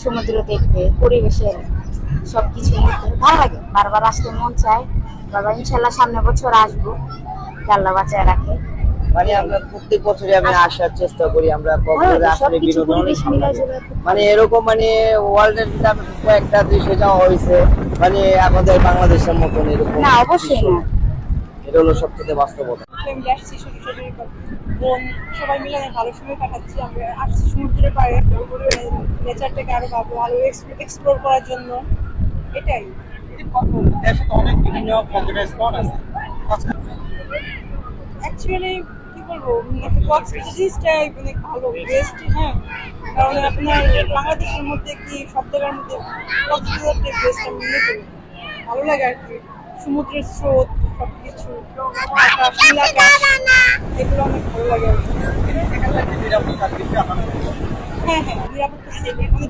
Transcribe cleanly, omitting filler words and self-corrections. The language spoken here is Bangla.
সমুদ্র দেখতে, পরিবেশের সবকিছু নিতে ভালো লাগে, বারবার আসতে মন চায়। বাবা ইনশাল্লাহ সামনে বছর আসবো, আল্লাহ বাঁচায় রাখে। মানে আমরা প্রত্যেক বছরই আমি আসার চেষ্টা করি। আমরা কক্সবাজারে আসলে সবকিছু বিনোদন অনেক পরিবেশ ভালো মিলাই লাগে। জুলাই খুব মানে ভালো। এরকম মানে ওয়ার্ল্ডের ভিতরে আমি কয়েকটা দেশে যাওয়া হয়েছে, মানে আমাদের বাংলাদেশের মতন এরকম না, অবশ্যই দৃশ্য না। না। এটা হলো সবচেয়ে বাস্তবতা। ফ্যামিলি আসছি, শ্বশুর শাশুড়ি বোন সবাই মিলে অনেক ভালো সময় কাটাচ্ছি। আমরা আসছি সমুদ্রের পাড়ে, নেচারটাকে আরো ভালো এক্সপ্লোর করার জন্য। এটাই দেশে তো অনেক বিভিন্ন পর্যটন স্পট আছে। অ্যাকচুয়ালি কি বলবো, কক্সবাজারটাই অনেক ভালো, বেস্ট। হ্যাঁ, কারণ আপনার বাংলাদেশের মধ্যে কি সব জায়গার মধ্যে কক্সবাজারটাই বেস্ট আমি মনে করি। ভালো লাগে আর কি, সমুদ্রের স্রোত সবকিছু, আকাশ, নীল আকাশ, এগুলো অনেক ভালো লাগে আর কি। এখানকার যে নিরাপত্তার দিকটা আমার হ্যাঁ হ্যাঁ, নিরাপত্তা সেফ,